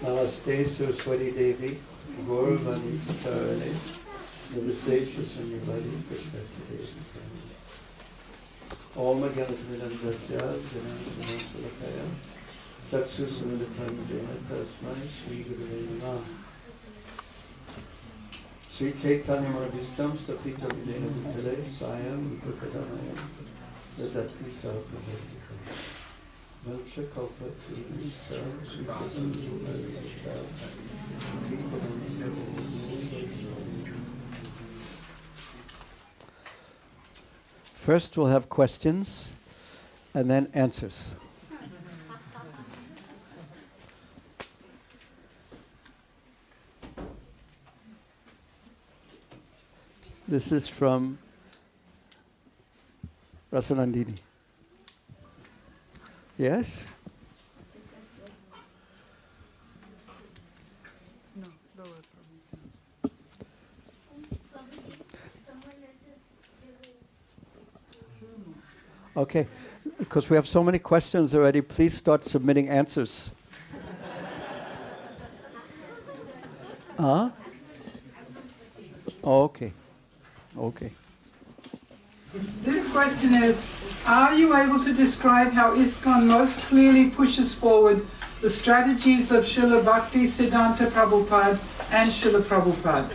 Namaste Saraswati Devi, Gauravani Charane, Namaste Shasanyavadi Prashkati. Om Gyanatvinandasya, Jananasalakaya, Chaksu Samadatam Jena Tasmai, Sri Guru Nama. Sri Chaitanya Manabhistam, Stapita Videna Bhutale, Sayam, Vipakadanayam, Dadati Sarvabhati. First we'll have questions and then answers. This is from Rasanandini. Yes? No, lower Prabhu. Okay, because we have so many questions already, please start submitting answers. Okay. Okay. This question is, are you able to describe how ISKCON most clearly pushes forward the strategies of Srila Bhakti Siddhanta Prabhupada and Srila Prabhupada?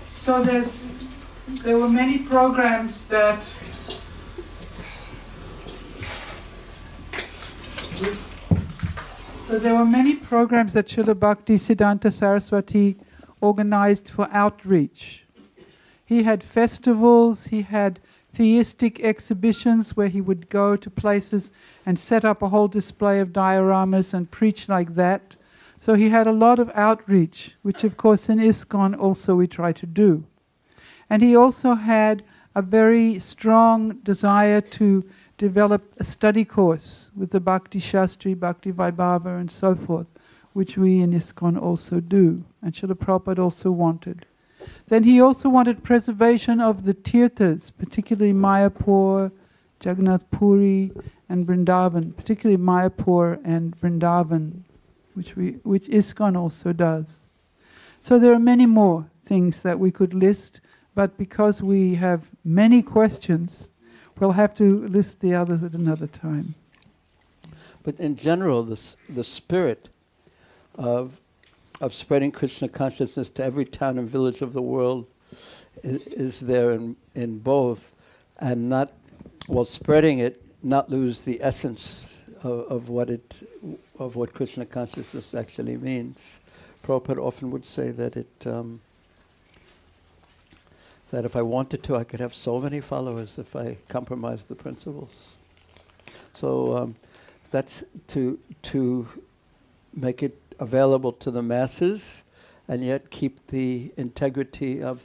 So there were many programs that Srila Bhakti Siddhanta Saraswati organized for outreach. He had festivals, he had theistic exhibitions where he would go to places and set up a whole display of dioramas and preach like that. So he had a lot of outreach, which of course in ISKCON also we try to do. And he also had a very strong desire to develop a study course with the Bhakti Shastri, Bhakti Vaibhava and so forth, which we in ISKCON also do, and Srila Prabhupada also wanted. Then he also wanted preservation of the tirthas, particularly Mayapur, Jagannath Puri, and Vrindavan, particularly Mayapur and Vrindavan, which ISKCON also does. So there are many more things that we could list, but because we have many questions, we'll have to list the others at another time. But in general, the spirit of spreading Krishna consciousness to every town and village of the world is there in both, and not, while spreading it, not lose the essence of what Krishna consciousness actually means. Prabhupada often would say that that if I wanted to, I could have so many followers if I compromised the principles. So that's to make it available to the masses, and yet keep the integrity of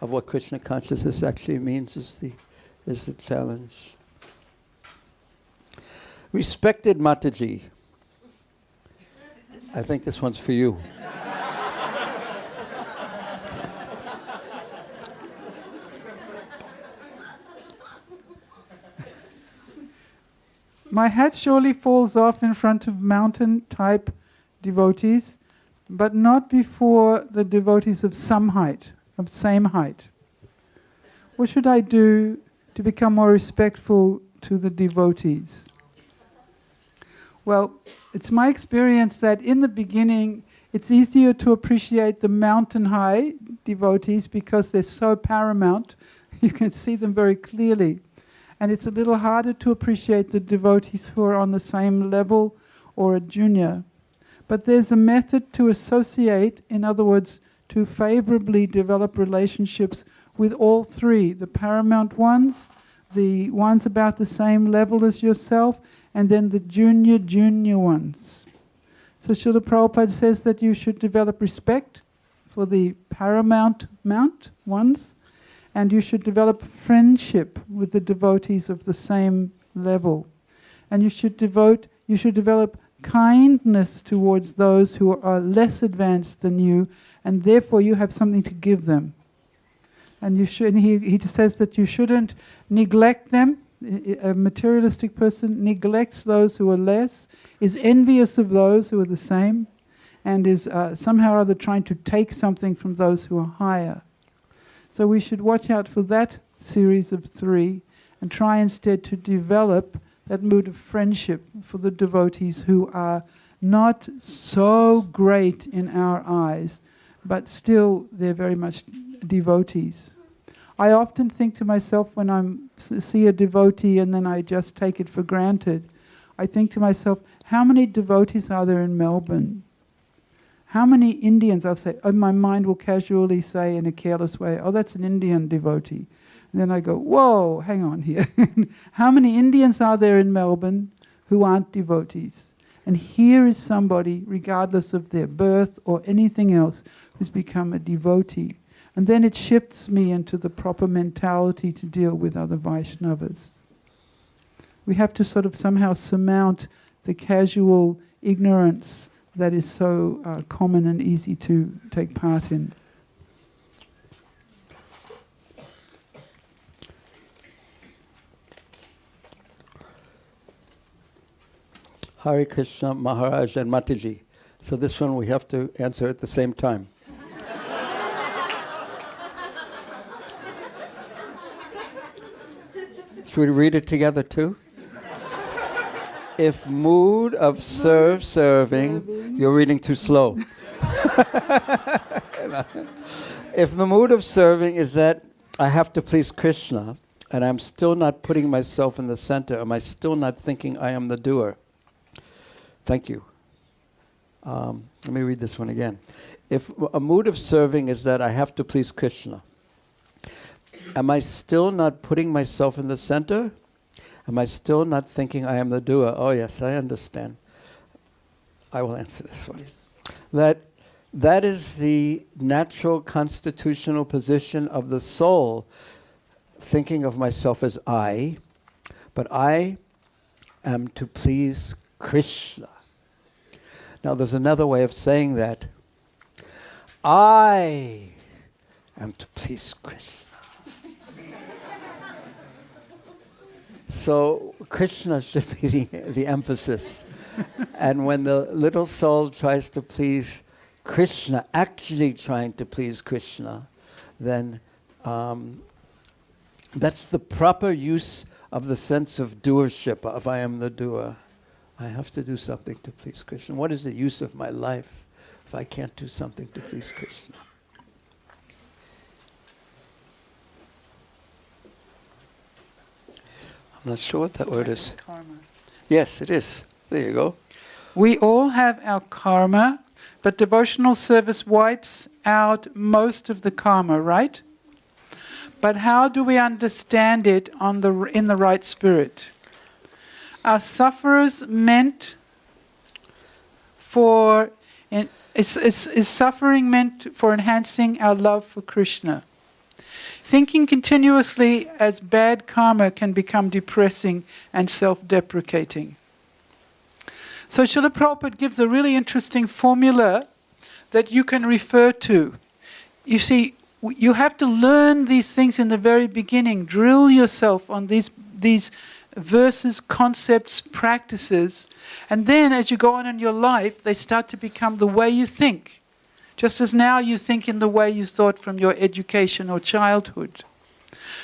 what Krishna consciousness actually means is the challenge. Respected Mataji, I think this one's for you. My hat surely falls off in front of mountain-type devotees, but not before the devotees of some height, of same height. What should I do to become more respectful to the devotees? Well, it's my experience that in the beginning, it's easier to appreciate the mountain-high devotees because they're so paramount. You can see them very clearly. And it's a little harder to appreciate the devotees who are on the same level or a junior. But there's a method to associate, in other words, to favorably develop relationships with all three, the paramount ones, the ones about the same level as yourself, and then the junior ones. So Srila Prabhupada says that you should develop respect for the paramount ones, and you should develop friendship with the devotees of the same level. And you should develop kindness towards those who are less advanced than you, and therefore you have something to give them. And he says that you shouldn't neglect them. A materialistic person neglects those who are less, is envious of those who are the same, and is somehow or other trying to take something from those who are higher. So we should watch out for that series of three and try instead to develop that mood of friendship for the devotees who are not so great in our eyes, but still they're very much devotees. I often think to myself when I see a devotee and then I just take it for granted, I think to myself, how many devotees are there in Melbourne? How many Indians, I'll say, my mind will casually say in a careless way, oh, that's an Indian devotee. And then I go, whoa, hang on here. How many Indians are there in Melbourne who aren't devotees? And here is somebody, regardless of their birth or anything else, who's become a devotee. And then it shifts me into the proper mentality to deal with other Vaishnavas. We have to sort of somehow surmount the casual ignorance that is so common and easy to take part in. Hare Krishna, Maharaj and Mataji. So this one we have to answer at the same time. Should we read it together too? If mood of serving, you're reading too slow. If the mood of serving is that I have to please Krishna, and I'm still not putting myself in the center, am I still not thinking I am the doer? Thank you. Let me read this one again. If a mood of serving is that I have to please Krishna, am I still not putting myself in the center? Am I still not thinking I am the doer? Oh yes, I understand. I will answer this one. Yes. That is the natural constitutional position of the soul, thinking of myself as I, but I am to please Krishna. Now there's another way of saying that. I am to please Krishna. So Krishna should be the emphasis. And when the little soul tries to please Krishna, actually trying to please Krishna, then that's the proper use of the sense of doership, of I am the doer. I have to do something to please Krishna. What is the use of my life if I can't do something to please Krishna? I'm not sure what that word is. Karma. Yes, it is. There you go. We all have our karma, but devotional service wipes out most of the karma, right? But how do we understand it in the right spirit? Are sufferers meant for Is suffering meant for enhancing our love for Krishna? Thinking continuously as bad karma can become depressing and self-deprecating. So Srila Prabhupada gives a really interesting formula that you can refer to. You see, you have to learn these things in the very beginning. Drill yourself on these verses, concepts, practices. And then as you go on in your life, they start to become the way you think. Just as now you think in the way you thought from your education or childhood.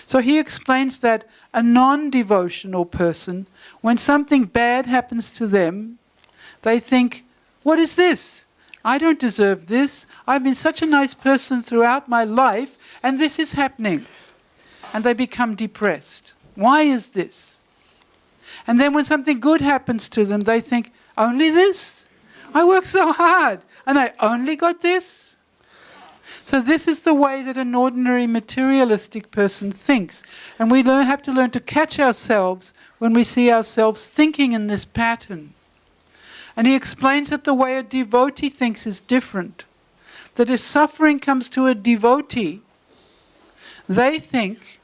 So he explains that a non-devotional person, when something bad happens to them, they think, what is this? I don't deserve this. I've been such a nice person throughout my life, and this is happening. And they become depressed. Why is this? And then when something good happens to them, they think, only this? I worked so hard, and I only got this? So this is the way that an ordinary materialistic person thinks. And we have to learn to catch ourselves when we see ourselves thinking in this pattern. And he explains that the way a devotee thinks is different. That if suffering comes to a devotee, they think,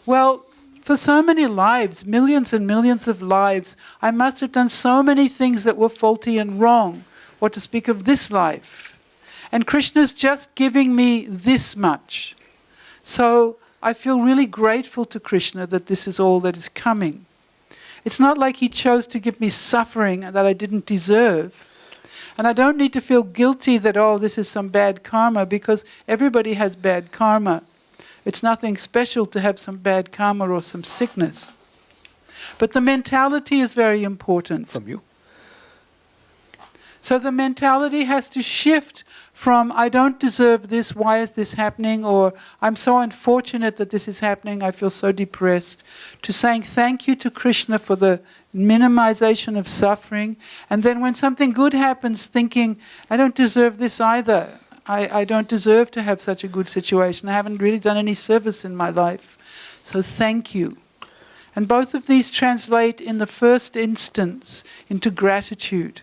well, for so many lives, millions and millions of lives, I must have done so many things that were faulty and wrong. What to speak of this life? And Krishna's just giving me this much. So I feel really grateful to Krishna that this is all that is coming. It's not like he chose to give me suffering that I didn't deserve. And I don't need to feel guilty that, oh, this is some bad karma, because everybody has bad karma. It's nothing special to have some bad karma or some sickness. But the mentality is very important. From you? So the mentality has to shift from, I don't deserve this, why is this happening? Or, I'm so unfortunate that this is happening, I feel so depressed. To saying thank you to Krishna for the minimization of suffering. And then when something good happens, thinking, I don't deserve this either. I don't deserve to have such a good situation. I haven't really done any service in my life. So thank you. And both of these translate in the first instance into gratitude.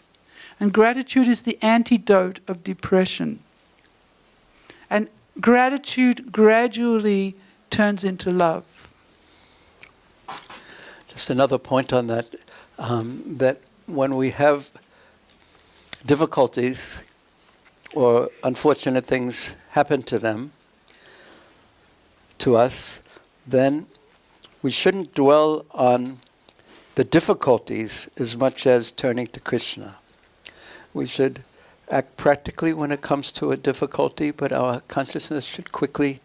And gratitude is the antidote of depression. And gratitude gradually turns into love. Just another point on that, that when we have difficulties or unfortunate things happen to us, then we shouldn't dwell on the difficulties as much as turning to Krishna. We should act practically when it comes to a difficulty, but our consciousness should quickly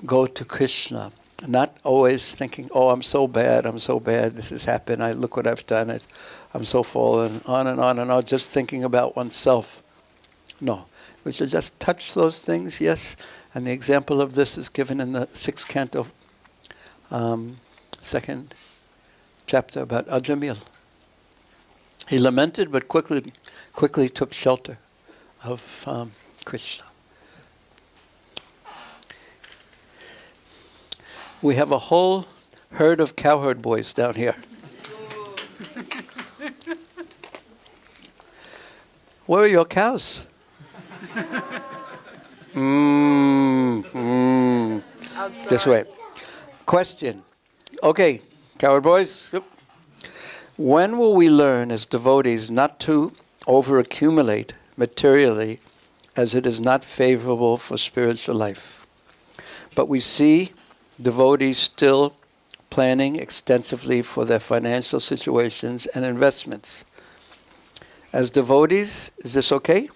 go to Krishna. Not always thinking, oh, I'm so bad, this has happened, look what I've done, I'm so fallen, on and on and on, just thinking about oneself. No, we should just touch those things, yes, and the example of this is given in the 6th canto, 2nd chapter about Ajamil. He lamented, but quickly took shelter of Krishna. We have a whole herd of cowherd boys down here. Where are your cows? Just wait. Question. Okay, cowherd boys. Yep. When will we learn as devotees not to over-accumulate materially, as it is not favorable for spiritual life? But we see devotees still planning extensively for their financial situations and investments. As devotees, is this okay?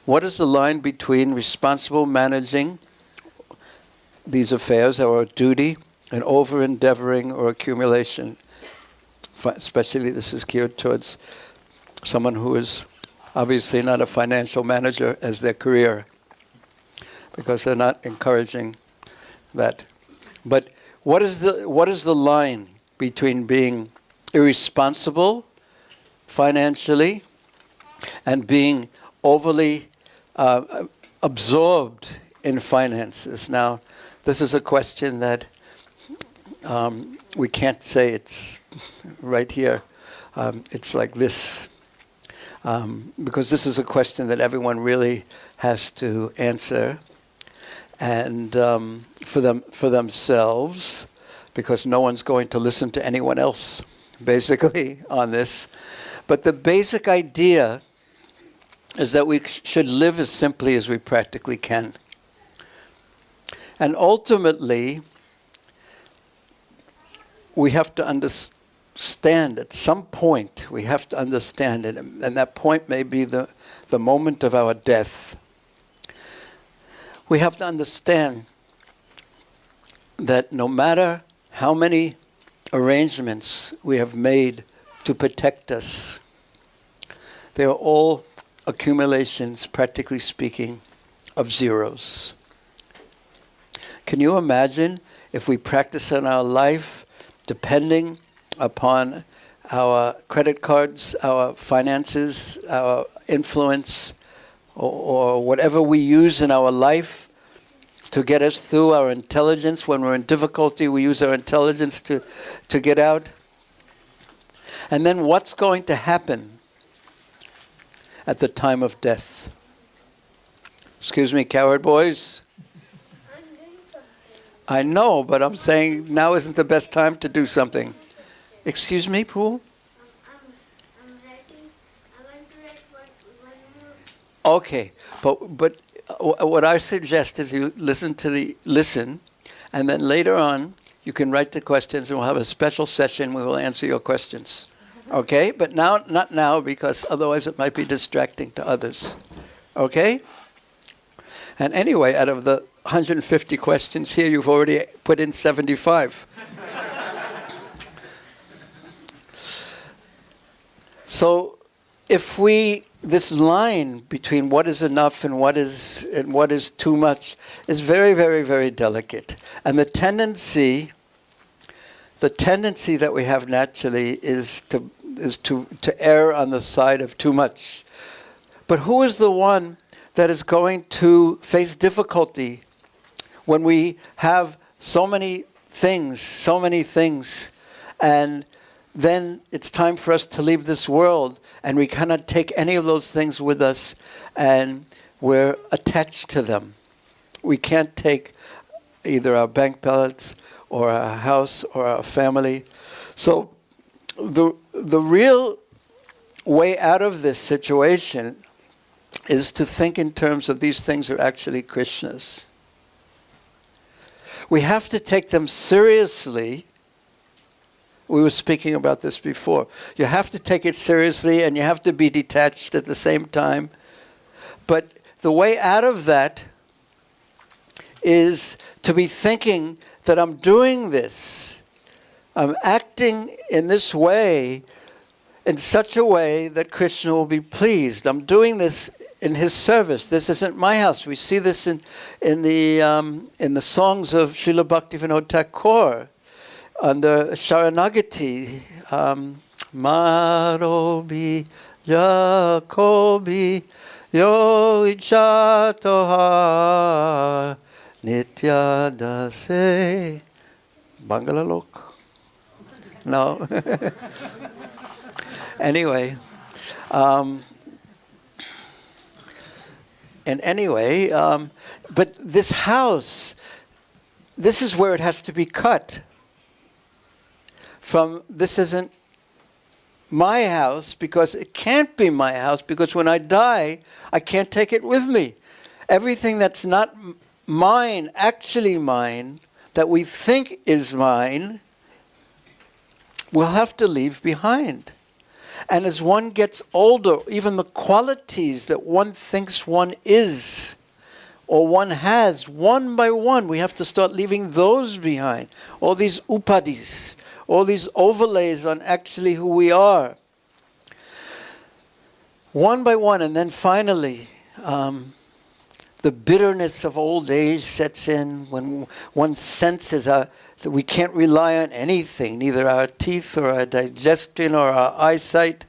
What is the line between responsible managing these affairs, our duty, and over-endeavoring or accumulation? Especially this is geared towards someone who is obviously not a financial manager as their career, because they're not encouraging that. But what is the line between being irresponsible financially and being overly absorbed in finances? Now, this is a question that we can't say it's right here. It's like this. because this is a question that everyone really has to answer, and for themselves, because no one's going to listen to anyone else, basically, on this. But the basic idea is that we should live as simply as we practically can. And ultimately, we have to understand, at some point, we have to understand it, and that point may be the moment of our death. We have to understand that no matter how many arrangements we have made to protect us, they are all accumulations, practically speaking, of zeros. Can you imagine if we practice in our life depending upon our credit cards, our finances, our influence, or whatever we use in our life to get us through, our intelligence? When we're in difficulty, we use our intelligence to get out. And then what's going to happen at the time of death? Excuse me, coward boys? I'm doing something. I know, but I'm saying now isn't the best time to do something. Excuse me, Prabhu? I'm writing. I want to write one more. Okay, but what I suggest is you listen, and then later on you can write the questions, and we'll have a special session. We will answer your questions. Okay, but not now, because otherwise it might be distracting to others. Okay? And anyway, out of the 150 questions here, you've already put in 75. So if this line between what is enough and what is too much is very, very, very delicate. And the tendency that we have naturally is to err on the side of too much. But who is the one that is going to face difficulty when we have so many things, and then it's time for us to leave this world, and we cannot take any of those things with us, and we're attached to them. We can't take either our bank balance or our house or our family. So the real way out of this situation is to think in terms of these things are actually Krishna's. We have to take them seriously. We were speaking about this before. You have to take it seriously, and you have to be detached at the same time. But the way out of that is to be thinking that I'm doing this. I'm acting in this way, in such a way that Krishna will be pleased. I'm doing this in his service. This isn't my house. We see this in the songs of Srila Bhaktivinoda Thakur under Sharanagati. Marobi Jacobi Yo Ichatohar Nitya Dase Bangalalok. No. Anyway. But this house, this is where it has to be cut. From this isn't my house, because it can't be my house, because when I die, I can't take it with me. Everything that's not mine, actually mine, that we think is mine, we'll have to leave behind. And as one gets older, even the qualities that one thinks one is, or one has, one by one, we have to start leaving those behind. All these upadis, all these overlays on actually who we are. One by one, and then finally, the bitterness of old age sets in when one senses that we can't rely on anything, neither our teeth or our digestion or our eyesight.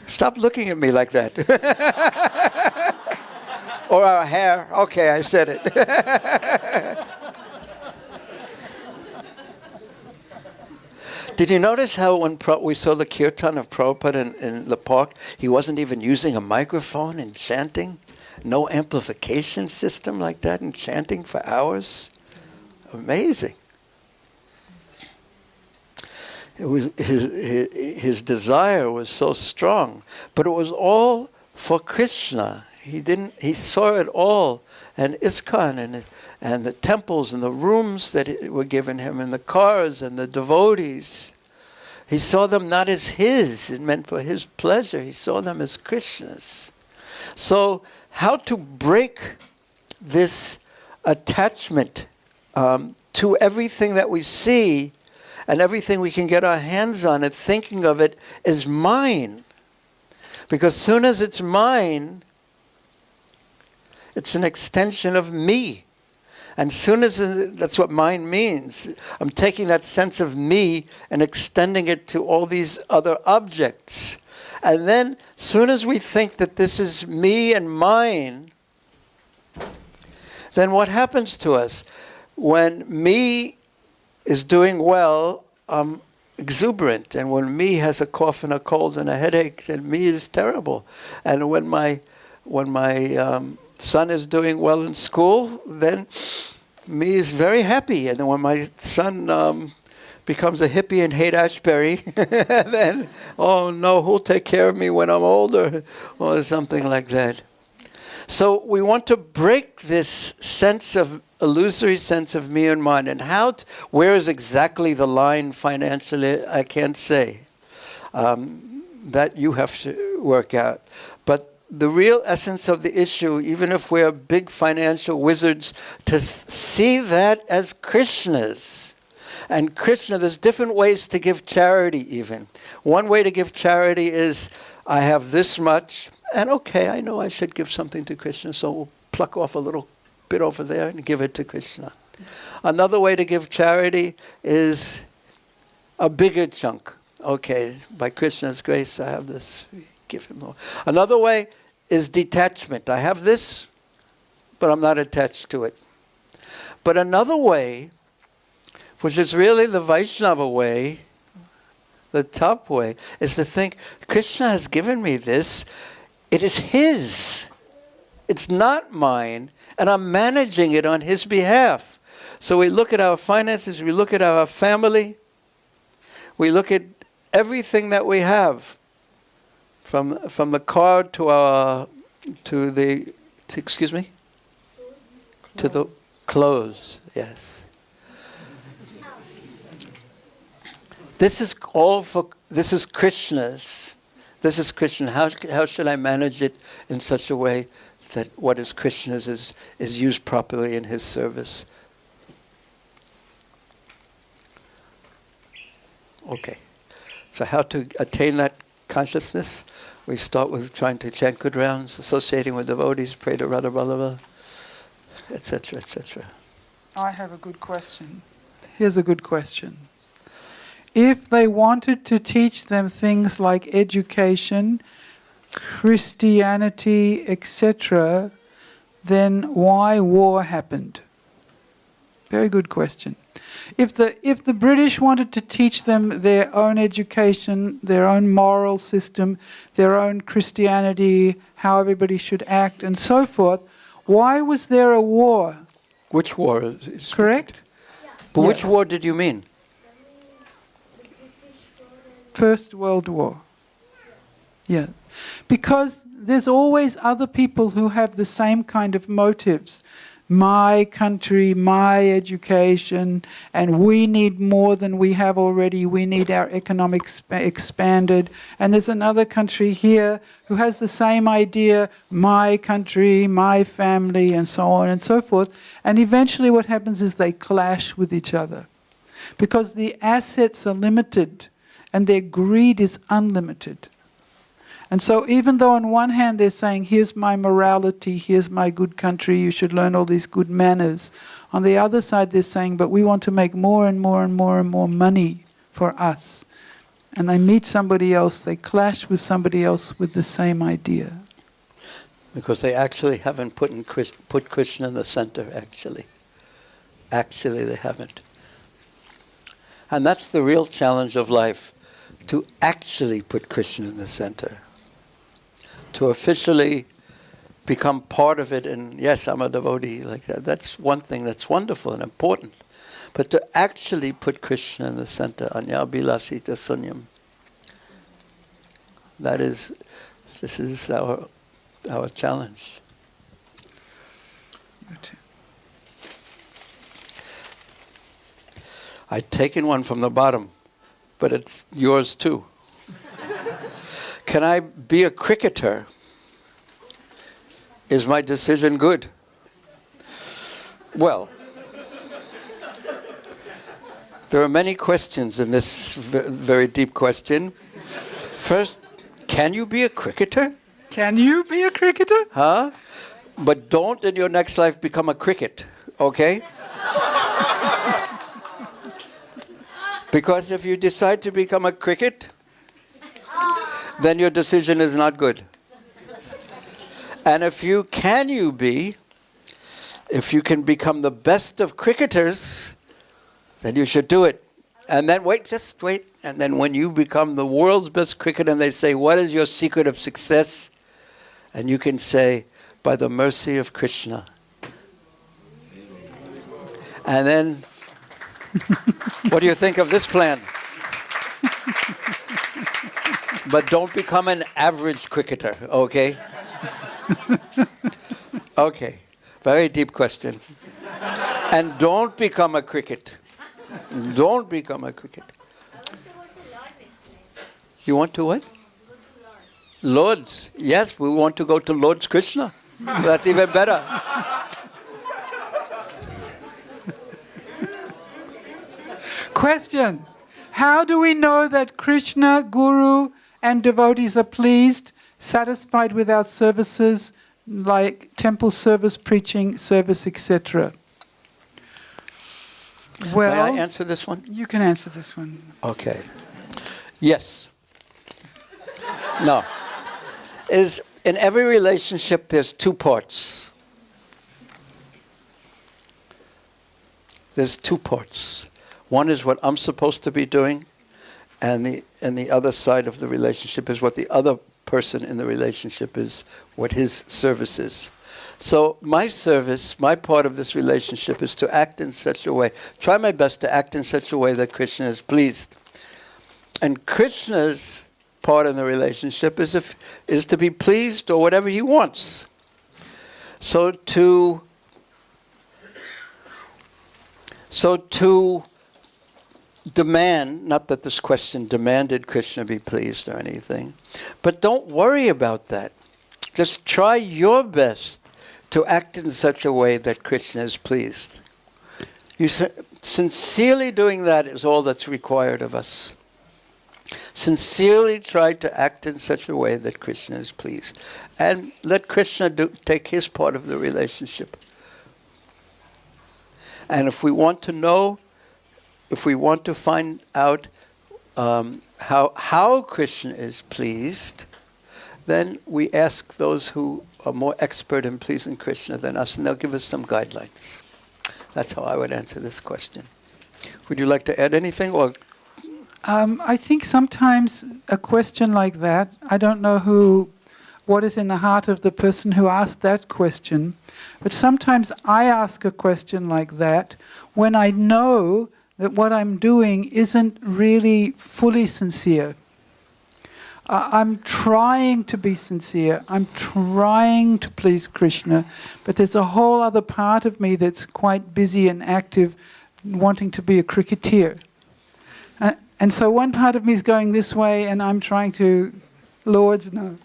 Stop looking at me like that. Or our hair. Okay, I said it. Did you notice how when we saw the kirtan of Prabhupada in the park, he wasn't even using a microphone and chanting? No amplification system like that and chanting for hours? Amazing. It was his desire was so strong, but it was all for Krishna. He saw it all, and ISKCON and the temples and the rooms that were given him and the cars and the devotees. He saw them not as his, it meant for his pleasure. He saw them as Krishna's. So how to break this attachment to everything that we see and everything we can get our hands on and thinking of it as mine. Because soon as it's mine, it's an extension of me. And soon as that's what mine means. I'm taking that sense of me and extending it to all these other objects. And then, soon as we think that this is me and mine, then what happens to us? When me is doing well, I'm exuberant. And when me has a cough and a cold and a headache, then me is terrible. And when my son is doing well in school, then me is very happy. And then when my son becomes a hippie and hate Ashbury, then, oh no, who'll take care of me when I'm older? Or something like that. So we want to break this illusory sense of me and mine. And where is exactly the line financially, I can't say. That you have to work out. But the real essence of the issue, even if we're big financial wizards, to see that as Krishna's. And Krishna, there's different ways to give charity even. One way to give charity is, I have this much, and okay, I know I should give something to Krishna, so we'll pluck off a little bit over there and give it to Krishna. Another way to give charity is a bigger chunk. Okay, by Krishna's grace, I have this, give him more. Another way is detachment. I have this, but I'm not attached to it. But another way, which is really the Vaishnava way, the top way, is to think, Krishna has given me this, it is his. It's not mine, and I'm managing it on his behalf. So we look at our finances, we look at our family, we look at everything that we have. From the car to the clothes, yes. This is Krishna's. This is Krishna. How should I manage it in such a way that what is Krishna's is used properly in his service? Okay. So how to attain that consciousness? We start with trying to chant good rounds, associating with devotees, pray to Radha Vallabha, etc., etc. I have a good question. Here's a good question. If they wanted to teach them things like education, Christianity, etc., then why war happened? Very good question. If the British wanted to teach them their own education, their own moral system, their own Christianity, how everybody should act and so forth, why was there a war? Which war? Correct? But which war did you mean? First World War. Yeah. Because there's always other people who have the same kind of motives. My country, my education, and we need more than we have already. We need our economics expanded. And there's another country here who has the same idea, my country, my family, and so on and so forth. And eventually what happens is they clash with each other. Because the assets are limited and their greed is unlimited. And so even though on one hand they're saying, here's my morality, here's my good country, you should learn all these good manners. On the other side they're saying, but we want to make more and more and more and more money for us. And they meet somebody else, they clash with somebody else with the same idea. Because they actually haven't put Krishna in the center, actually. Actually they haven't. And that's the real challenge of life, to actually put Krishna in the center. To officially become part of it, and yes, I'm a devotee, like that. That's one thing that's wonderful and important. But to actually put Krishna in the center, anya bilasita sunyam. This is our challenge. I'd taken one from the bottom, but it's yours too. Can I be a cricketer? Is my decision good? Well, there are many questions in this very deep question. First, can you be a cricketer? Can you be a cricketer? Huh? But don't in your next life become a cricket, okay? Because if you decide to become a cricket, then your decision is not good. And if you can become the best of cricketers, then you should do it. And then just wait. And then when you become the world's best cricketer and they say, what is your secret of success? And you can say, by the mercy of Krishna. And then, what do you think of this plan? But don't become an average cricketer, okay? Okay, very deep question. And don't become a cricket. Don't become a cricket. You want to what? Lord's. Yes, we want to go to Lord's Krishna. That's even better. Question. How do we know that Krishna, Guru, and devotees are pleased, satisfied with our services, like temple service, preaching service, etc.? Well, may I answer this one? You can answer this one. Okay. Yes. No. In every relationship, there's two parts. There's two parts. One is what I'm supposed to be doing, and the other side of the relationship is what the other person in the relationship is, what his service is. So my service, my part of this relationship is to act in such a way, try my best to act in such a way that Krishna is pleased. And Krishna's part in the relationship is to be pleased or whatever he wants. So to demand, not that this question demanded Krishna be pleased or anything, but don't worry about that. Just try your best to act in such a way that Krishna is pleased. You sincerely doing that is all that's required of us. Sincerely try to act in such a way that Krishna is pleased. And let Krishna take his part of the relationship. And if we want to know, if we want to find out how Krishna is pleased, then we ask those who are more expert in pleasing Krishna than us, and they'll give us some guidelines. That's how I would answer this question. Would you like to add anything? Or I think sometimes a question like that, I don't know what is in the heart of the person who asked that question, but sometimes I ask a question like that when I know that what I'm doing isn't really fully sincere. I'm trying to be sincere. I'm trying to please Krishna, but there's a whole other part of me that's quite busy and active, wanting to be a cricketer. And so one part of me is going this way, and I'm trying to, Lords, no.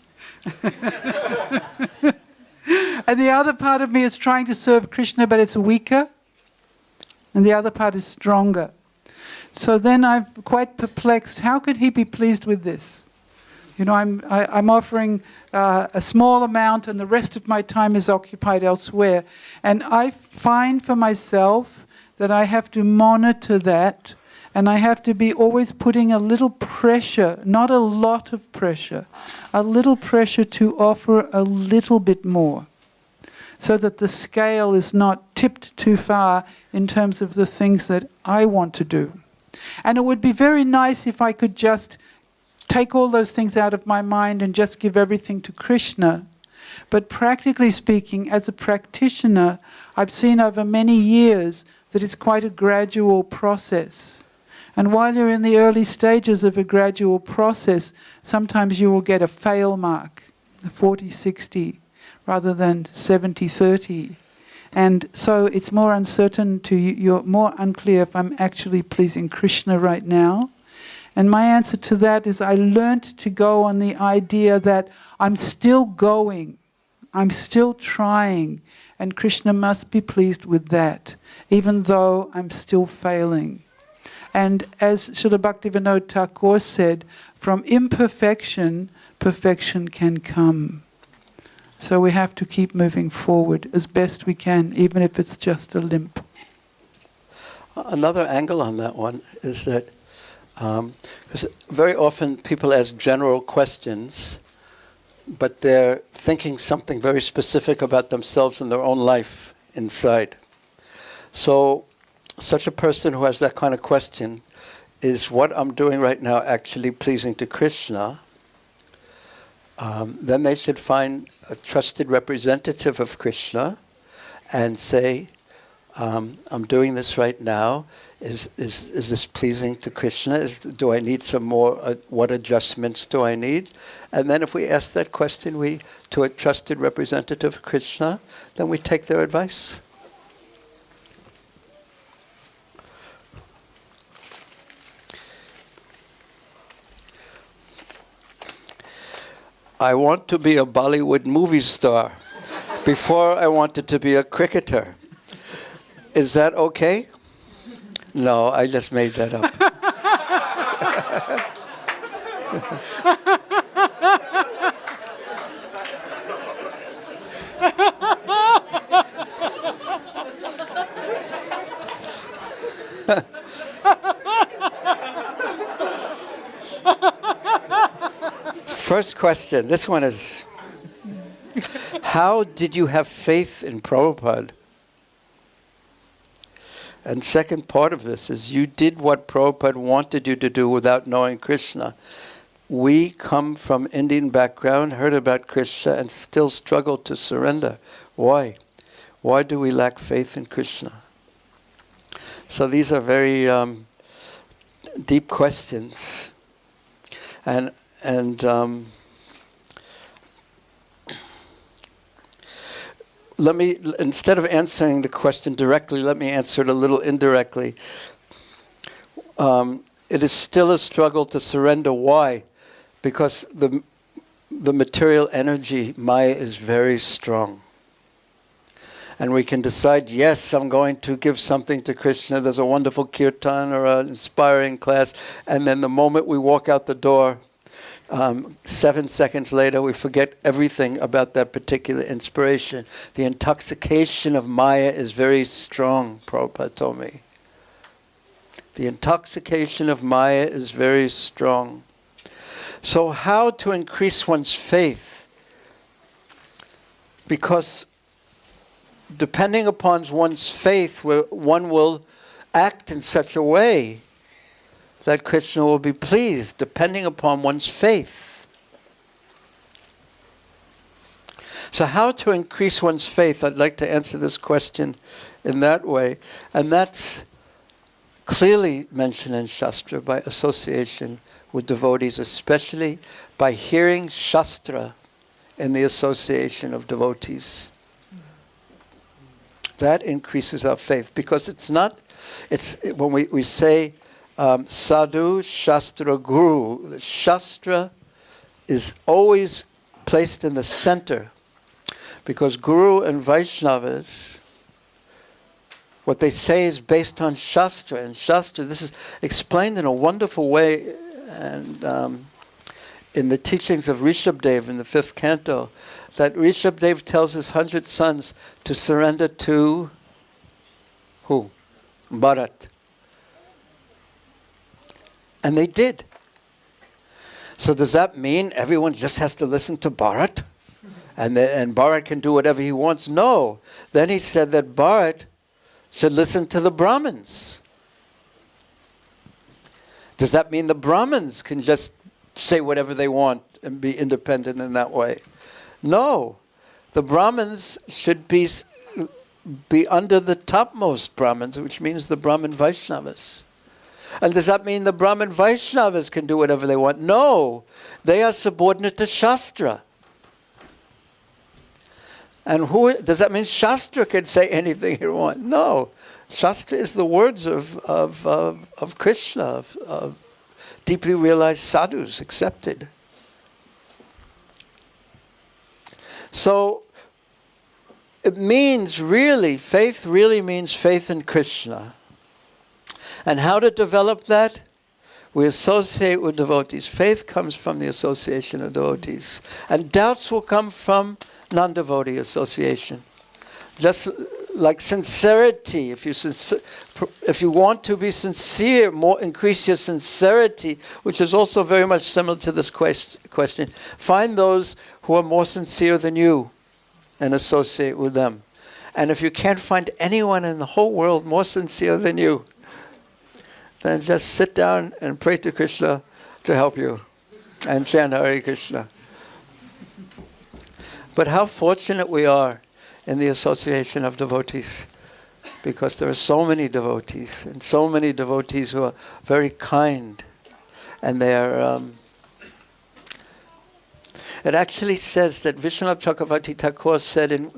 And the other part of me is trying to serve Krishna, but it's weaker. And the other part is stronger. So then I'm quite perplexed. How could he be pleased with this? You know, I'm offering a small amount, and the rest of my time is occupied elsewhere. And I find for myself that I have to monitor that, and I have to be always putting a little pressure, not a lot of pressure, a little pressure to offer a little bit more, so that the scale is not tipped too far in terms of the things that I want to do. And it would be very nice if I could just take all those things out of my mind and just give everything to Krishna. But practically speaking, as a practitioner, I've seen over many years that it's quite a gradual process. And while you're in the early stages of a gradual process, sometimes you will get a fail mark, a 40-60, rather than 70-30. And so it's more uncertain to you, you're more unclear if I'm actually pleasing Krishna right now. And my answer to that is I learnt to go on the idea that I'm still going, I'm still trying, and Krishna must be pleased with that, even though I'm still failing. And as Srila Bhaktivinoda Thakur said, from imperfection, perfection can come. So we have to keep moving forward as best we can, even if it's just a limp. Another angle on that one is that because very often people ask general questions, but they're thinking something very specific about themselves and their own life inside. So such a person who has that kind of question, is what I'm doing right now actually pleasing to Krishna? Then they should find a trusted representative of Krishna and say, I'm doing this right now. Is this pleasing to Krishna? Do I need some more? What adjustments do I need? And then if we ask that question to a trusted representative of Krishna, then we take their advice. I want to be a Bollywood movie star. Before I wanted to be a cricketer. Is that okay? No, I just made that up. First question, this one is, how did you have faith in Prabhupada? And second part of this is, you did what Prabhupada wanted you to do without knowing Krishna. We come from Indian background, heard about Krishna, and still struggle to surrender. Why? Why do we lack faith in Krishna? So these are very deep questions. And let me, instead of answering the question directly, let me answer it a little indirectly. It is still a struggle to surrender. Why? Because the material energy, Maya, is very strong. And we can decide, yes, I'm going to give something to Krishna. There's a wonderful kirtan or an inspiring class. And then the moment we walk out the door, 7 seconds later, we forget everything about that particular inspiration. The intoxication of Maya is very strong, Prabhupada told me. The intoxication of Maya is very strong. So how to increase one's faith? Because depending upon one's faith, one will act in such a way that Krishna will be pleased, depending upon one's faith. So how to increase one's faith? I'd like to answer this question in that way. And that's clearly mentioned in Shastra by association with devotees, especially by hearing Shastra in the association of devotees. That increases our faith, because when we say Sadhu, Shastra, Guru, Shastra is always placed in the center, because Guru and Vaishnavas, what they say is based on Shastra. And Shastra, this is explained in a wonderful way, and in the teachings of Rishabdev in the 5th canto, that Rishabdev tells his 100 sons to surrender to who? Bharat. And they did. So does that mean everyone just has to listen to Bharat? And Bharat can do whatever he wants? No. Then he said that Bharat should listen to the Brahmins. Does that mean the Brahmins can just say whatever they want and be independent in that way? No. The Brahmins should be under the topmost Brahmins, which means the Brahmin Vaishnavas. And does that mean the Brahmin Vaishnavas can do whatever they want? No. They are subordinate to Shastra. And does that mean Shastra can say anything he wants? No. Shastra is the words of Krishna, of deeply realized sadhus, accepted. So, it means really, faith really means faith in Krishna. And how to develop that? We associate with devotees. Faith comes from the association of devotees. And doubts will come from non-devotee association. Just like sincerity, if you want to be sincere, increase your sincerity, which is also very much similar to this question. Find those who are more sincere than you and associate with them. And if you can't find anyone in the whole world more sincere than you, then just sit down and pray to Krishna to help you and chant Hare Krishna. But how fortunate we are in the association of devotees, because there are so many devotees, and so many devotees who are very kind, and they are... It actually says that Vishwanath Chakravarti Thakur said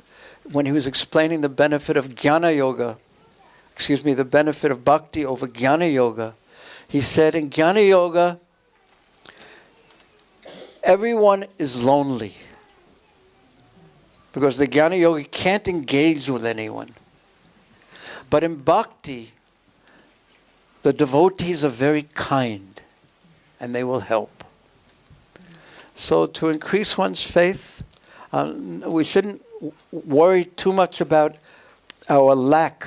when he was explaining the benefit of Jnana Yoga, the benefit of Bhakti over Jnana Yoga, he said in Jnana Yoga, everyone is lonely. Because the Jnana Yogi can't engage with anyone. But in Bhakti, the devotees are very kind and they will help. So to increase one's faith, we shouldn't worry too much about our lack.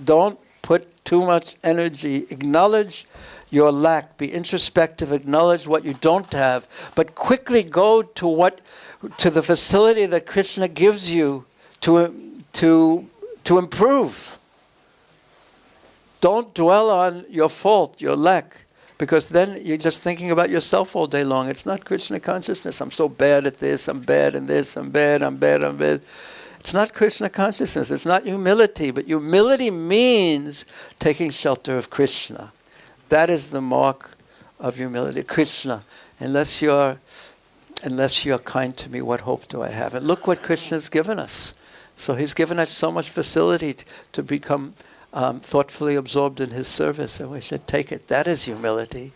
Don't put too much energy. Acknowledge your lack. Be introspective. Acknowledge what you don't have. But quickly go to the facility that Krishna gives you to improve. Don't dwell on your fault, your lack, because then you're just thinking about yourself all day long. It's not Krishna consciousness. I'm so bad at this, I'm bad in this, I'm bad. It's not Krishna consciousness. It's not humility, but humility means taking shelter of Krishna. That is the mark of humility. Krishna, unless you're kind to me, what hope do I have? And look what Krishna's given us. So he's given us so much facility to become thoughtfully absorbed in his service, and we should take it. That is humility.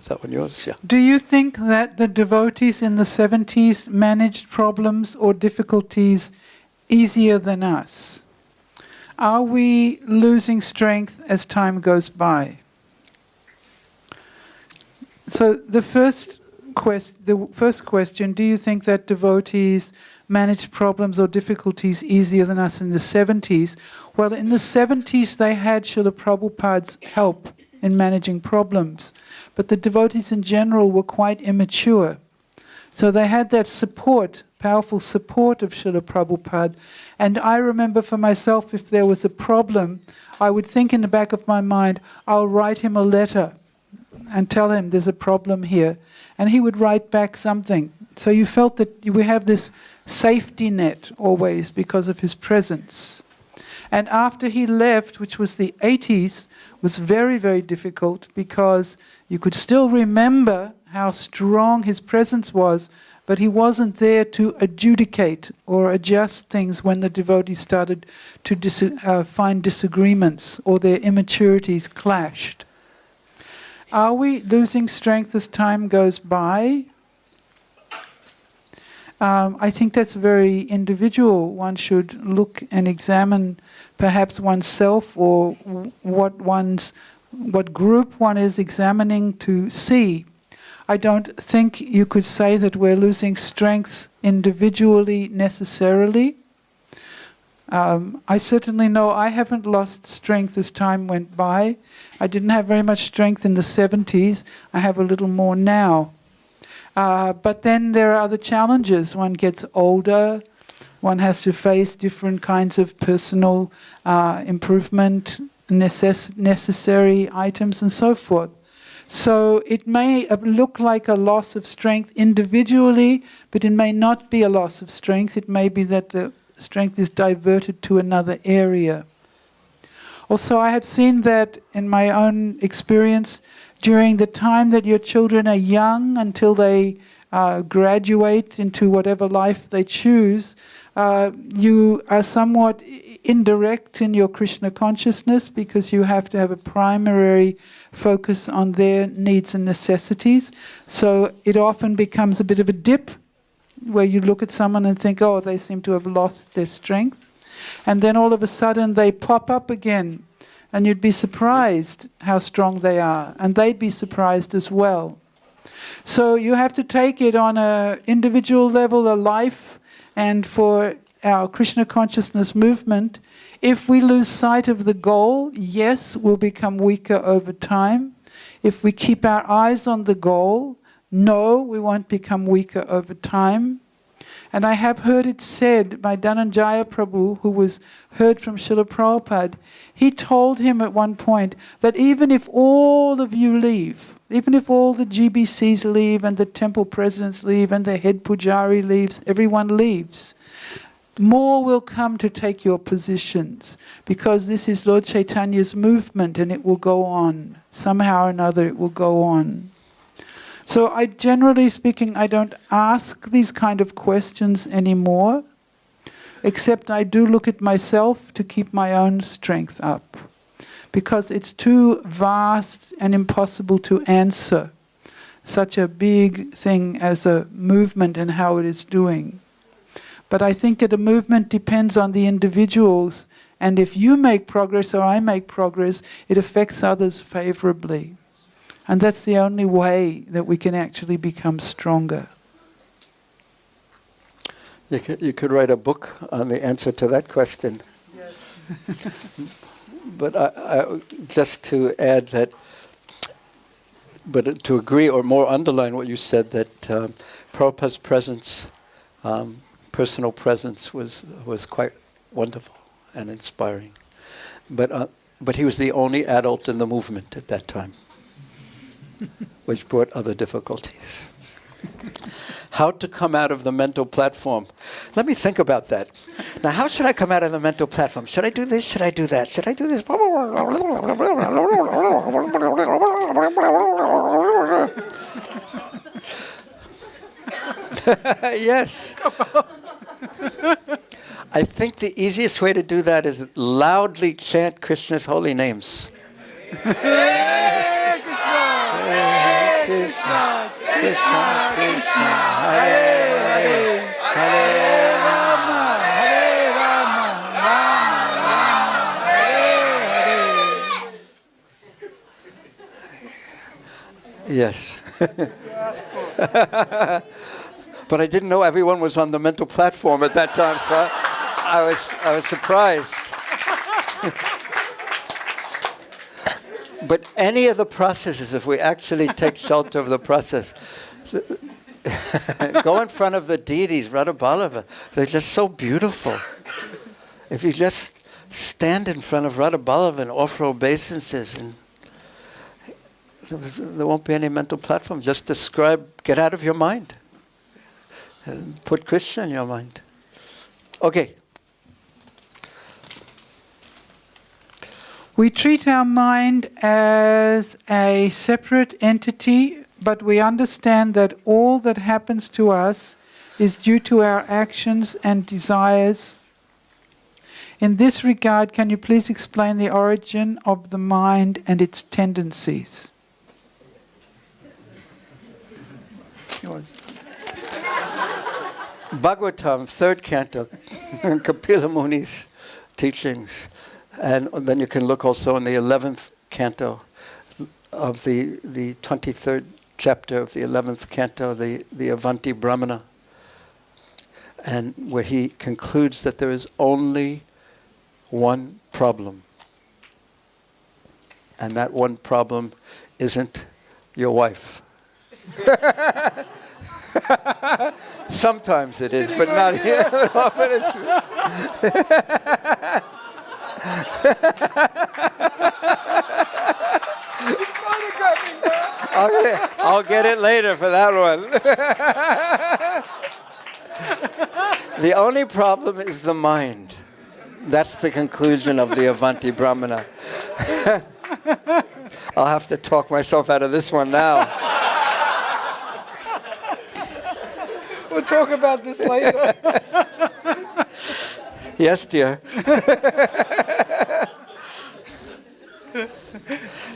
Is that one yours? Yeah. Do you think that the devotees in the 70s managed problems or difficulties easier than us? Are we losing strength as time goes by? So the first question, do you think that devotees managed problems or difficulties easier than us in the 70s? Well, in the 70s they had Srila Prabhupada's help in managing problems, but the devotees in general were quite immature. So they had that support, powerful support of Srila Prabhupada. And I remember for myself, if there was a problem, I would think in the back of my mind, I'll write him a letter and tell him there's a problem here. And he would write back something. So you felt that we have this safety net always because of his presence. And after he left, which was the 80s, was very, very difficult because you could still remember how strong his presence was, but he wasn't there to adjudicate or adjust things when the devotees started to find disagreements or their immaturities clashed. Are we losing strength as time goes by? I think that's very individual. One should look and examine perhaps oneself or what group one is examining to see. I don't think you could say that we're losing strength individually necessarily. I certainly know I haven't lost strength as time went by. I didn't have very much strength in the 70s. I have a little more now. But then there are other challenges. One gets older, One has to face different kinds of personal improvement, necessary items and so forth. So it may look like a loss of strength individually, but it may not be a loss of strength. It may be that the strength is diverted to another area. Also, I have seen that in my own experience, during the time that your children are young until they graduate into whatever life they choose, you are somewhat indirect in your Krishna consciousness because you have to have a primary focus on their needs and necessities. So it often becomes a bit of a dip where you look at someone and think, oh, they seem to have lost their strength. And then all of a sudden they pop up again. And you'd be surprised how strong they are. And they'd be surprised as well. So you have to take it on an individual level, a life. And for our Krishna consciousness movement, if we lose sight of the goal, yes, we'll become weaker over time. If we keep our eyes on the goal, no, we won't become weaker over time. And I have heard it said by Dhananjaya Prabhu, who was heard from Srila Prabhupada. He told him at one point that even if all of you leave, even if all the GBCs leave and the temple presidents leave and the head pujari leaves, everyone leaves, more will come to take your positions because this is Lord Chaitanya's movement and it will go on. Somehow or another it will go on. So I, generally speaking, I don't ask these kind of questions anymore, except I do look at myself to keep my own strength up, because it's too vast and impossible to answer such a big thing as a movement and how it is doing. But I think that a movement depends on the individuals, and if you make progress or I make progress, it affects others favorably. And that's the only way that we can actually become stronger. You could write a book on the answer to that question. Yes. But I, just to add that, but to agree or more underline what you said, that Prabhupada's presence, personal presence was quite wonderful and inspiring. But he was the only adult in the movement at that time, which brought other difficulties. How to come out of the mental platform. Let me think about that. Now, how should I come out of the mental platform? Should I do this? Should I do that? Should I do this? Yes. I think the easiest way to do that is loudly chant Krishna's holy names. Hare Krishna, Krishna Krishna, Hare Hare, Hare Rama, Hare Rama, Rama Rama, Hare Hare. Yes. But I didn't know everyone was on the mental platform at that time, so I was surprised. But any of the processes, if we actually take shelter of the process, go in front of the deities, Radha Ballabha, they're just so beautiful. If you just stand in front of Radha Ballabha and offer obeisances, and there won't be any mental platform. Just describe, get out of your mind. And put Krishna in your mind. Okay. We treat our mind as a separate entity, but we understand that all that happens to us is due to our actions and desires. In this regard, can you please explain the origin of the mind and its tendencies? Bhagavatam, 3rd canto, Kapila Muni's teachings. And then you can look also in the 11th canto of the 23rd chapter of the 11th canto, the Avanti Brahmana, and where he concludes that there is only one problem. And that one problem isn't your wife. Sometimes it is, but not here. Often it's... I'll get it later for that one. The only problem is the mind. That's the conclusion of the Avanti Brahmana. I'll have to talk myself out of this one now. We'll talk about this later. Yes, dear.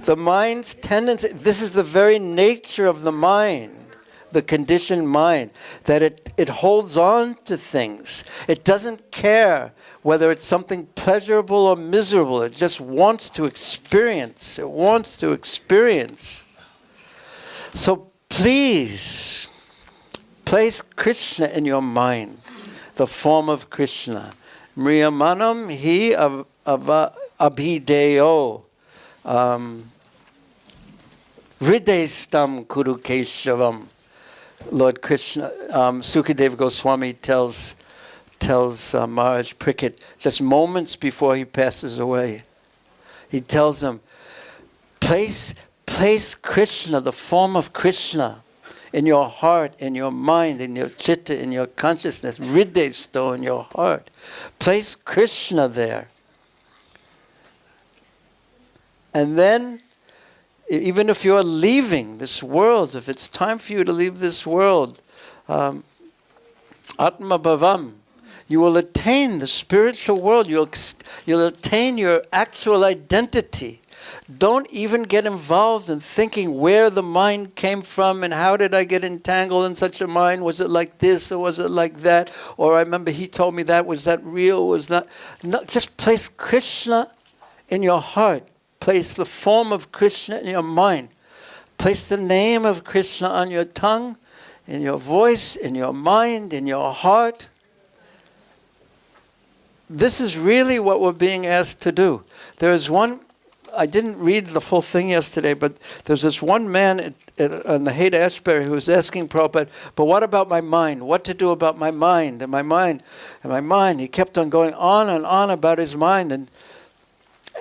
The mind's tendency, this is the very nature of the mind, the conditioned mind, that it holds on to things. It doesn't care whether it's something pleasurable or miserable. It just wants to experience. It wants to experience. So please, place Krishna in your mind, the form of Krishna. Mriyamanam hi abhideyo. Hridayastam kuru keshavam. Lord Krishna, Sukadeva Goswami tells Maharaj Parikshit just moments before he passes away. He tells him, place Krishna, the form of Krishna, in your heart, in your mind, in your chitta, in your consciousness, hridayasto in your heart. Place Krishna there. And then, even if you're leaving this world, if it's time for you to leave this world, Atma Bhavam, you will attain the spiritual world. You'll attain your actual identity. Don't even get involved in thinking where the mind came from and how did I get entangled in such a mind. Was it like this or was it like that? Or I remember he told me that. Was that real? Was that? No, just place Krishna in your heart. Place the form of Krishna in your mind. Place the name of Krishna on your tongue, in your voice, in your mind, in your heart. This is really what we're being asked to do. There is one, I didn't read the full thing yesterday, but there's this one man on the Haight Ashbury who was asking Prabhupada, but what about my mind? What to do about my mind and my mind and my mind? He kept on going on and on about his mind.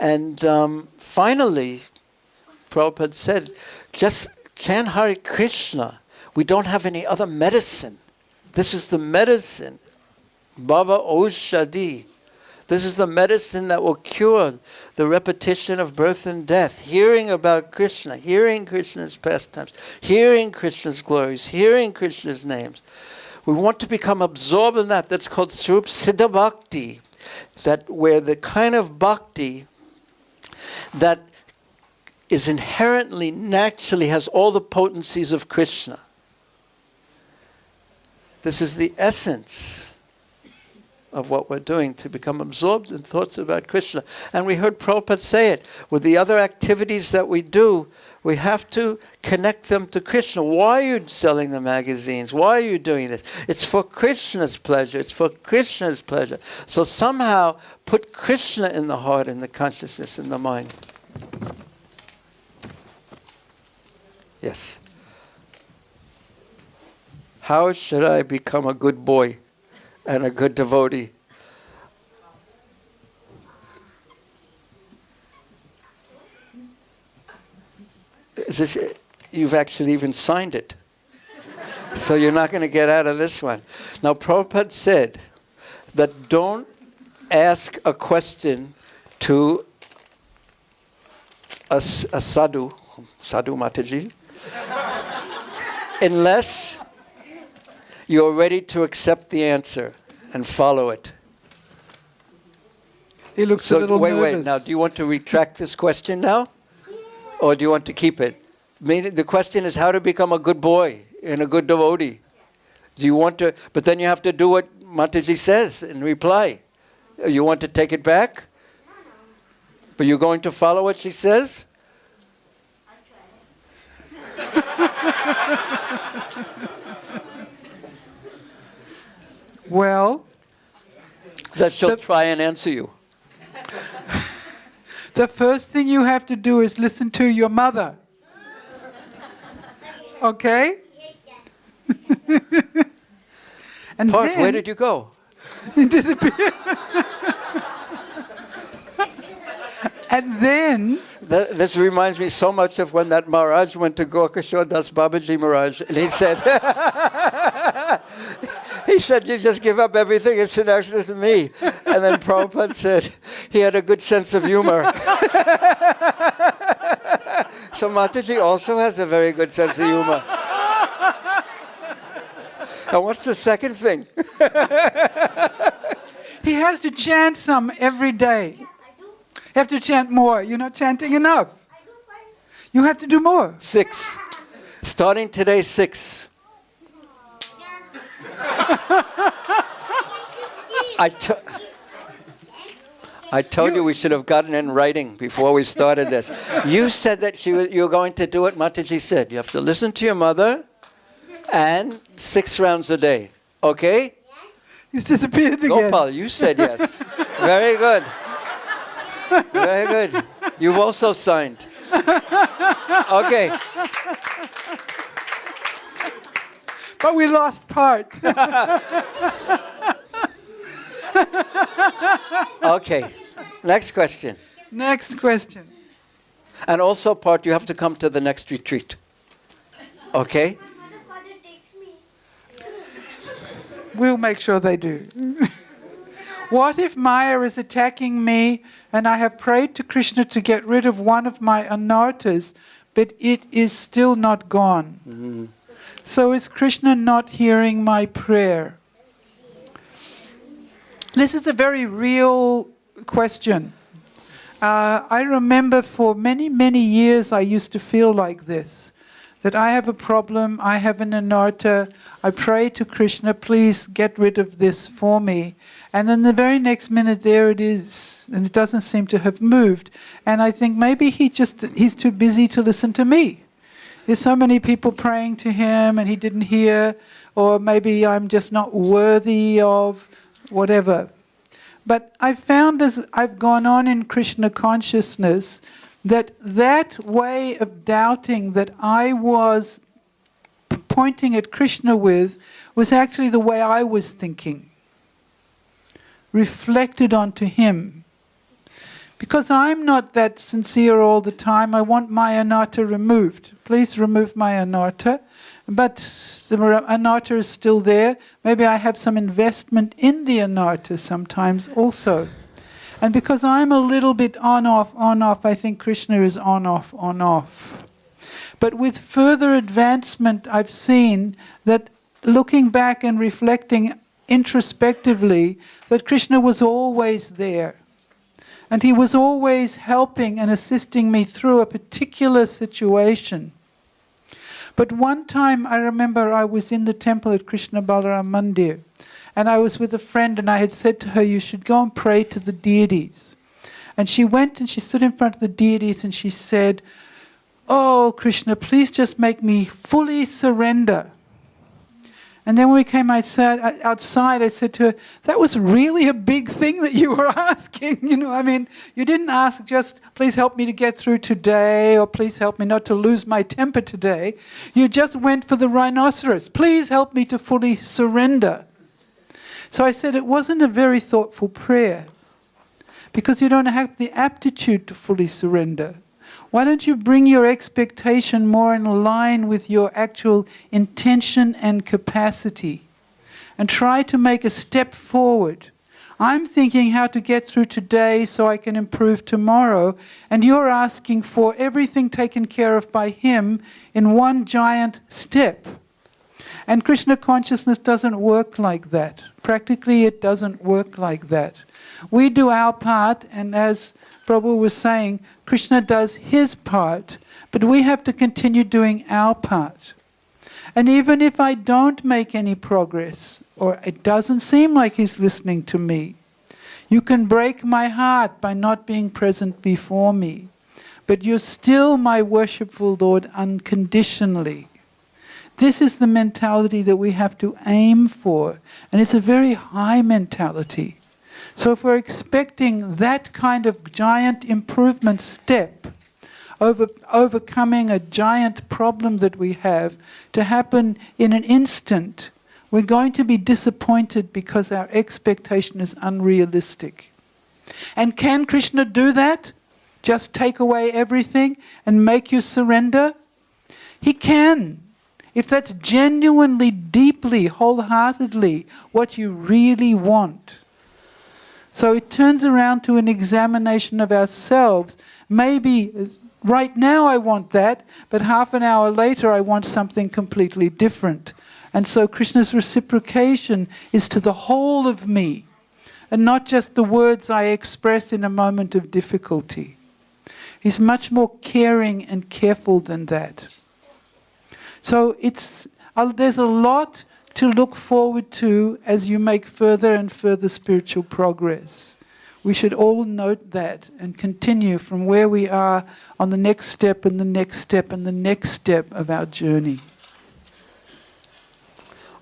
And finally, Prabhupada said, just chant Hare Krishna. We don't have any other medicine. This is the medicine. Bhava Oshadi. This is the medicine that will cure the repetition of birth and death. Hearing about Krishna, hearing Krishna's pastimes, hearing Krishna's glories, hearing Krishna's names. We want to become absorbed in that. That's called Swarup Siddha Bhakti. That where the kind of bhakti that is inherently, naturally, has all the potencies of Krishna. This is the essence of what we're doing, to become absorbed in thoughts about Krishna. And we heard Prabhupada say it. With the other activities that we do, we have to connect them to Krishna. Why are you selling the magazines? Why are you doing this? It's for Krishna's pleasure. It's for Krishna's pleasure. So somehow put Krishna in the heart, in the consciousness, in the mind. Yes. How should I become a good boy and a good devotee? You've actually even signed it. So you're not going to get out of this one. Now, Prabhupada said that don't ask a question to a sadhu Mataji, unless you're ready to accept the answer and follow it. He looks a little nervous. Wait. Now, do you want to retract this question now? Or do you want to keep it? The question is how to become a good boy and a good devotee. Do you want to? But then you have to do what Mataji says in reply. You want to take it back? But you're going to follow what she says? Well, that she'll try and answer you. The first thing you have to do is listen to your mother. Okay? And Park, then where did you go? it disappeared. And then This reminds me so much of when that Maharaj went to Gorkashore Das Babaji Maharaj, and he said, he said, you just give up everything and sit next to me. And then Prabhupada said, he had a good sense of humor. So Mataji also has a very good sense of humor. And what's the second thing? he has to chant some every day. I do. You have to chant more. You're not chanting enough. I do 5. You have to do more. 6. Starting today, 6. I told you we should have gotten in writing before we started this. You said that you were going to do what Mataji said. You have to listen to your mother and 6 rounds a day. Okay? He's disappeared again. Gopal, you said yes. Very good. Very good. You've also signed. Okay. But we lost part. Okay. Next question. Next question. And also, Part, you have to come to the next retreat. Okay? Mother, father takes me. We'll make sure they do. What if Maya is attacking me and I have prayed to Krishna to get rid of one of my anarthas, but it is still not gone? Mm-hmm. So is Krishna not hearing my prayer? This is a very real question. I remember for many, many years I used to feel like this. That I have a problem, I have an anartha, I pray to Krishna, please get rid of this for me. And then the very next minute there it is, and it doesn't seem to have moved. And I think maybe he's too busy to listen to me. There's so many people praying to him and he didn't hear, or maybe I'm just not worthy of whatever. But I've found as I've gone on in Krishna consciousness, that way of doubting that I was pointing at Krishna with was actually the way I was thinking, reflected onto him. Because I'm not that sincere all the time, I want my anartha removed. Please remove my anartha. But the anartha is still there. Maybe I have some investment in the anartha sometimes also. And because I'm a little bit on-off, I think Krishna is on-off, on-off. But with further advancement, I've seen that looking back and reflecting introspectively, that Krishna was always there. And he was always helping and assisting me through a particular situation. But one time I remember I was in the temple at Krishna Balaram Mandir. And I was with a friend and I had said to her, you should go and pray to the deities. And she went and she stood in front of the deities and she said, oh Krishna, please just make me fully surrender. And then when we came outside, I said to her, that was really a big thing that you were asking. You didn't ask just, please help me to get through today, or please help me not to lose my temper today. You just went for the rhinoceros. Please help me to fully surrender. So I said it wasn't a very thoughtful prayer, because you don't have the aptitude to fully surrender. Why don't you bring your expectation more in line with your actual intention and capacity, and try to make a step forward. I'm thinking how to get through today so I can improve tomorrow, and you're asking for everything taken care of by him in one giant step. And Krishna consciousness doesn't work like that. Practically it doesn't work like that. We do our part, and as Prabhu was saying, Krishna does his part, but we have to continue doing our part. And even if I don't make any progress, or it doesn't seem like he's listening to me, you can break my heart by not being present before me, but you're still my worshipful Lord unconditionally. This is the mentality that we have to aim for, and it's a very high mentality. So if we're expecting that kind of giant improvement step, overcoming a giant problem that we have, to happen in an instant, we're going to be disappointed because our expectation is unrealistic. And can Krishna do that? Just take away everything and make you surrender? He can. If that's genuinely, deeply, wholeheartedly what you really want. So it turns around to an examination of ourselves. Maybe right now I want that, but half an hour later I want something completely different. And so Krishna's reciprocation is to the whole of me, and not just the words I express in a moment of difficulty. He's much more caring and careful than that. So there's a lot to look forward to as you make further and further spiritual progress. We should all note that and continue from where we are on the next step and the next step and the next step of our journey.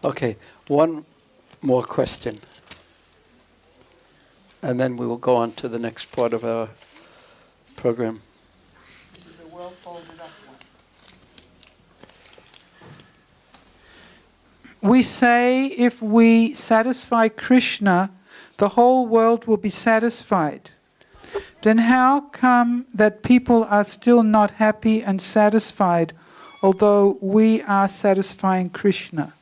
Okay, one more question. And then we will go on to the next part of our program. This is a well folded up one. We say if we satisfy Krishna, the whole world will be satisfied. Then how come that people are still not happy and satisfied, although we are satisfying Krishna?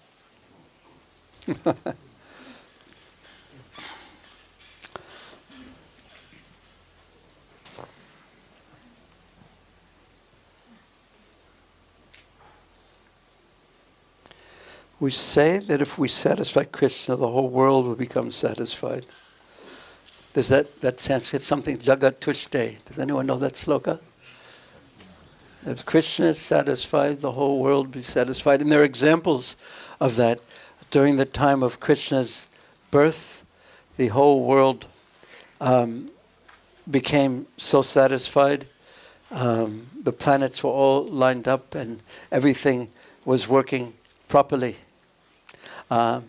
We say that if we satisfy Krishna, the whole world will become satisfied. Does that Sanskrit something? Jagattarini. Does anyone know that sloka? If Krishna is satisfied, the whole world will be satisfied. And there are examples of that. During the time of Krishna's birth, the whole world became so satisfied. The planets were all lined up and everything was working properly. But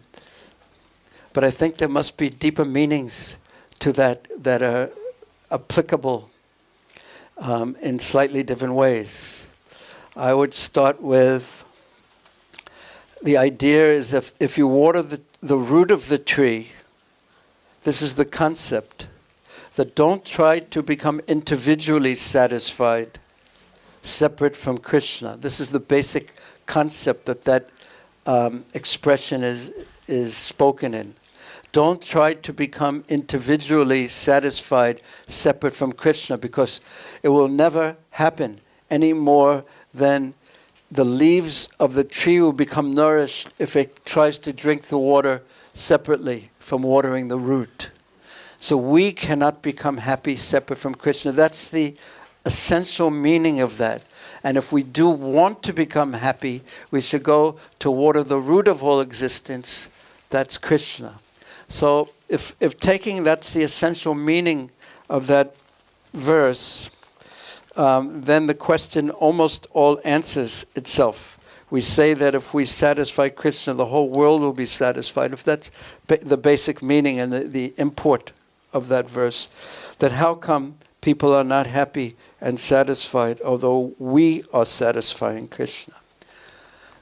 I think there must be deeper meanings to that are applicable in slightly different ways. I would start with the idea is if you water the root of the tree, this is the concept, that don't try to become individually satisfied, separate from Krishna. This is the basic concept that expression is spoken in. Don't try to become individually satisfied, separate from Krishna, because it will never happen any more than the leaves of the tree will become nourished if it tries to drink the water separately from watering the root. So we cannot become happy separate from Krishna. That's the essential meaning of that. And if we do want to become happy, we should go to water the root of all existence. That's Krishna. So if taking that's the essential meaning of that verse, then the question almost all answers itself. We say that if we satisfy Krishna, the whole world will be satisfied. If that's the basic meaning and the import of that verse, that how come people are not happy and satisfied, although we are satisfying Krishna?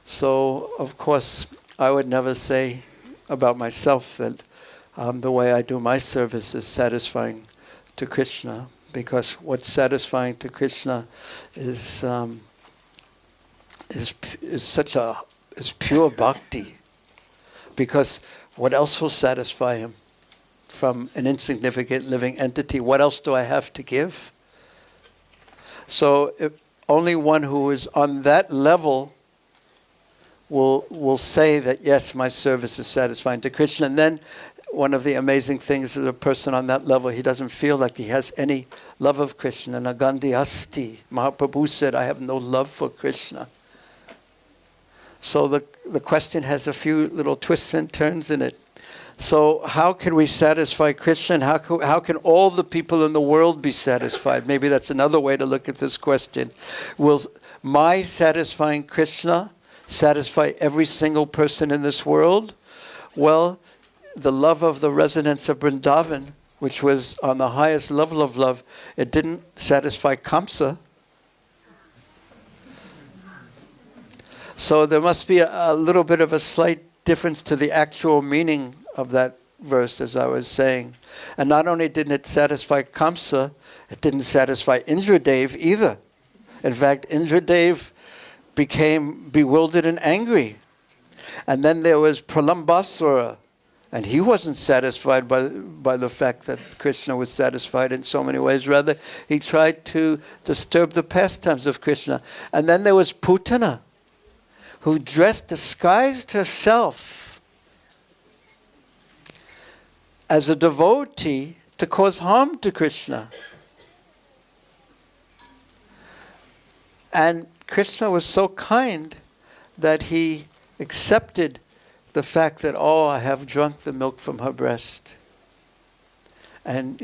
So, of course, I would never say about myself that the way I do my service is satisfying to Krishna, because what's satisfying to Krishna is pure bhakti. Because what else will satisfy him from an insignificant living entity? What else do I have to give? So if only one who is on that level will say that, yes, my service is satisfying to Krishna. And then one of the amazing things is a person on that level, he doesn't feel like he has any love of Krishna. Nagandhi asti. Mahaprabhu said, I have no love for Krishna. So the question has a few little twists and turns in it. So how can we satisfy Krishna? And how can all the people in the world be satisfied? Maybe that's another way to look at this question. Will my satisfying Krishna satisfy every single person in this world? Well, the love of the residents of Vrindavan, which was on the highest level of love, it didn't satisfy Kamsa. So there must be a little bit of a slight difference to the actual meaning of that verse, as I was saying. And not only didn't it satisfy Kamsa, it didn't satisfy Indradev either. In fact, Indradev became bewildered and angry. And then there was Pralambasura, and he wasn't satisfied by the fact that Krishna was satisfied in so many ways. Rather, he tried to disturb the pastimes of Krishna. And then there was Putana, who disguised herself as a devotee to cause harm to Krishna. And Krishna was so kind that he accepted the fact that, oh, I have drunk the milk from her breast. And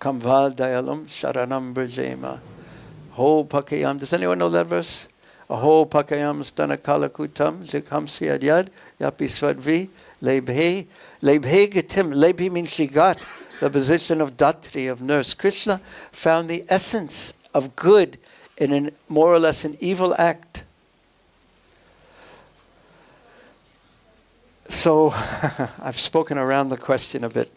Kamva Dayalam Sharanam Brajema. Ho Pakayam. Does anyone know that verse? Aho Pakayam Stana Kalakutam Zikhamsi Adyad Yapi Swadvi Lebhe. Lebhe Gitim. Lebhe means she got the position of Datri, of nurse. Krishna found the essence of good in more or less an evil act. So I've spoken around the question a bit,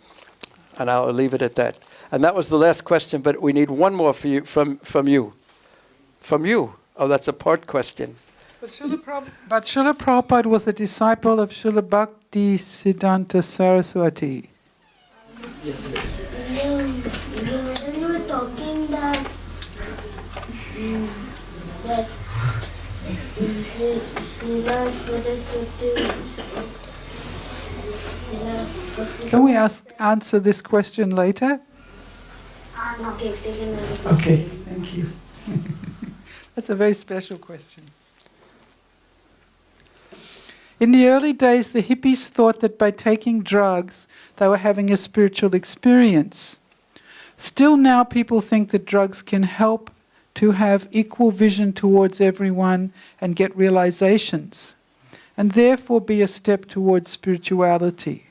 and I'll leave it at that. And that was the last question, but we need one more for you, from you. From you. Oh, that's a part question. But Srila Prabhupada was a disciple of Srila Bhakti Siddhanta Saraswati. Yes, When you were talking that Srila Saraswati. Can we answer this question later? Okay, thank you. That's a very special question. In the early days, the hippies thought that by taking drugs, they were having a spiritual experience. Still now, people think that drugs can help to have equal vision towards everyone and get realizations, and therefore be a step towards spirituality.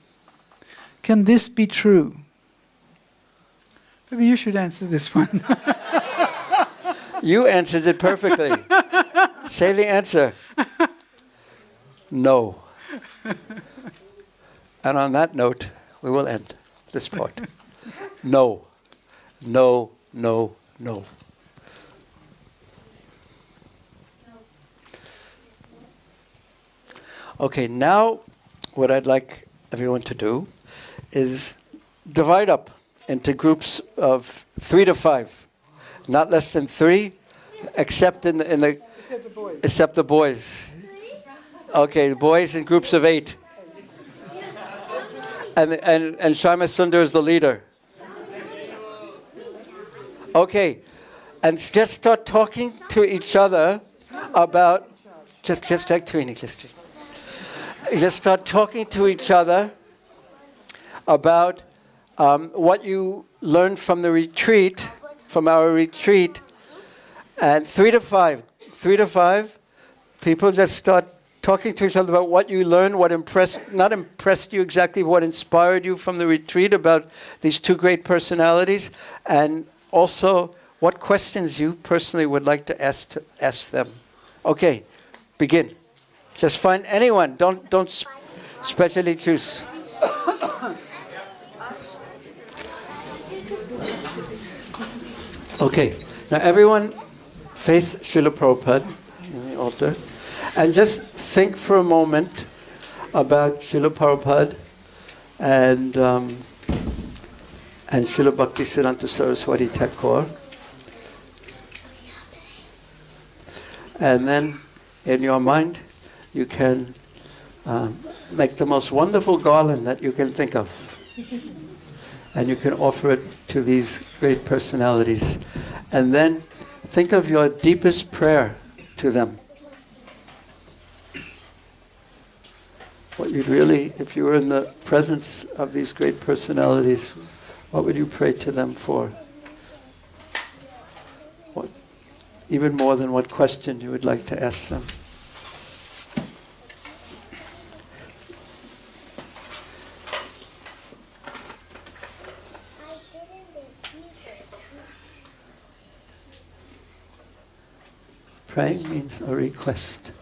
Can this be true? Maybe you should answer this one. You answered it perfectly. Say the answer. No. And on that note, we will end this part. No. No, no, no. Okay, now what I'd like everyone to do is divide up into groups of 3 to 5. Not less than 3, except except the boys. Okay, the boys in groups of 8. And Shama Sundar is the leader. Okay, and just start talking to each other about just Jagattarini. Just start talking to each other about what you learned from the retreat, from our retreat, and 3 to 5. 3 to 5, people just start talking to each other about what you learned, what not impressed you exactly, what inspired you from the retreat about these 2 great personalities, and also what questions you personally would like to ask them. Okay, begin. Just find anyone. Don't specially choose. Okay, now everyone face Srila Prabhupada in the altar and just think for a moment about Srila Prabhupada and Srila Bhaktisiddhanta Saraswati Thakur. And then in your mind you can make the most wonderful garland that you can think of. And you can offer it to these great personalities. And then think of your deepest prayer to them. What you'd really, if you were in the presence of these great personalities, what would you pray to them for? What, even more than what question you would like to ask them. Praying means a request.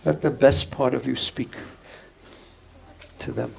Let the best part of you speak to them.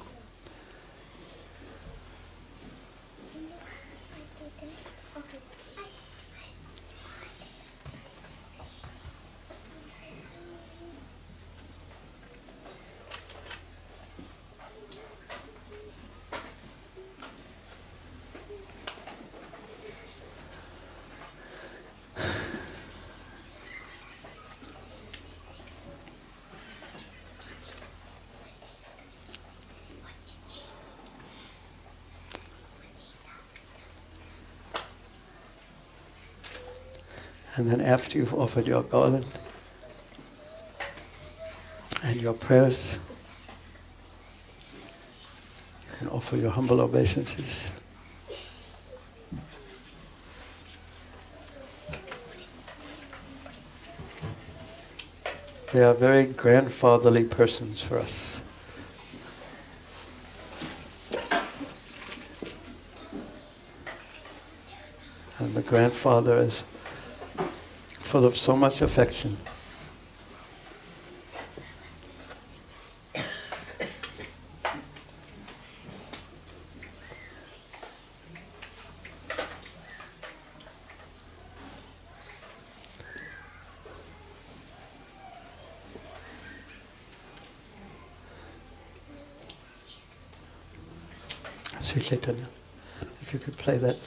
And then after you've offered your garland and your prayers, you can offer your humble obeisances. They are very grandfatherly persons for us. And the grandfather is full of so much affection. Sri Chaitanya, if you could play that.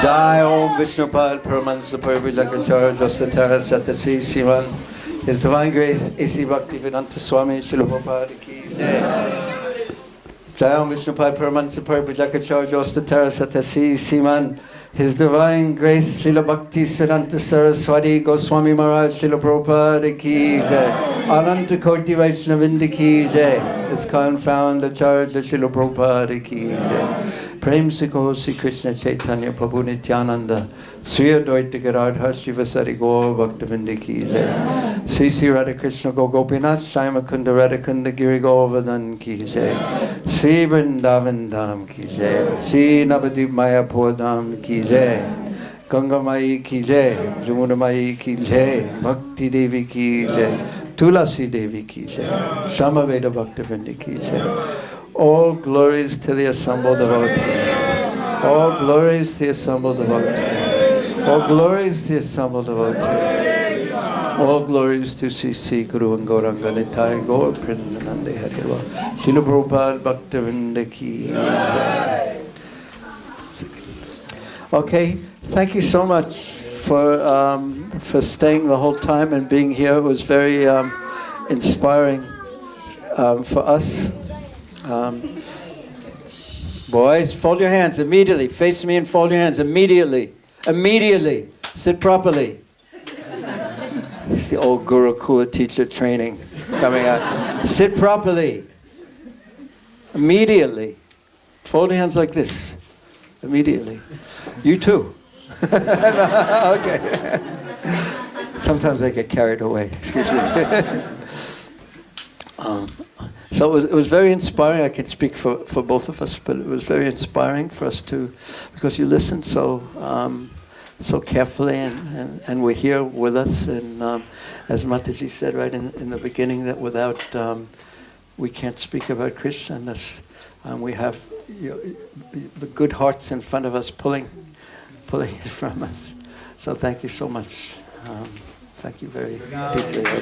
Jai Om Vishnupad Paramansa Parvijagacharya Josatara Satasi Sivan. His Divine Grace A.C. Bhaktivedanta Swami Srila Prabhupada Ki Jai. Jai Om Vishnupad Paramansa Parvijagacharya Josatara Satasi Sivan. His Divine Grace Srila Bhakti Siddhanta Saraswati Goswami Maharaj Srila Prabhupada Ki Jai. Ananta Koti Vaishnavinda Ki Jai. His confound Acharya Srila Prabhupada Ki Jai. Prem se kaho Sri Krishna Chaitanya Prabhu Nityananda Sri Advaita Gadadhar Shivasari Gaur Bhaktivinoda Ki Jai. Sri Sri Radha Krishna Go Gopinath Shyamakunda Kunda Radha Kunda Giri Govardhan Ki Jai. Sri Vrindavan Dham Ki Jai. Sri Navadip Mayapur Dham Ki Jai. Ganga Mai Ki Jai. Jamuna Mai Ki Jai. Bhakti Devi Ki Jai. Tulasi Devi Ki Jai. Samaveda Bhaktivinoda Ki Jai. All glories to the assembled devotees. All glories to the assembled devotees. All glories to the assembled devotees. All glories to CC Guru and Gauranga Nitai Gaur Prindanande Hariva. Srila Prabhupada Bhaktivinoda ki. Okay, thank you so much for staying the whole time and being here. It was very inspiring for us. Boys, fold your hands immediately. Face me and fold your hands immediately. Immediately. Sit properly. It's the old Gurukula teacher training coming out. Sit properly. Immediately. Fold your hands like this. Immediately. You too. Okay. Sometimes I get carried away. Excuse me. So it was very inspiring. I can speak for both of us, but it was very inspiring for us to, because you listened so carefully and were here with us. And as Mataji said right in the beginning, that without, we can't speak about Krishna unless we have the good hearts in front of us pulling it from us. So thank you so much. Thank you very deeply.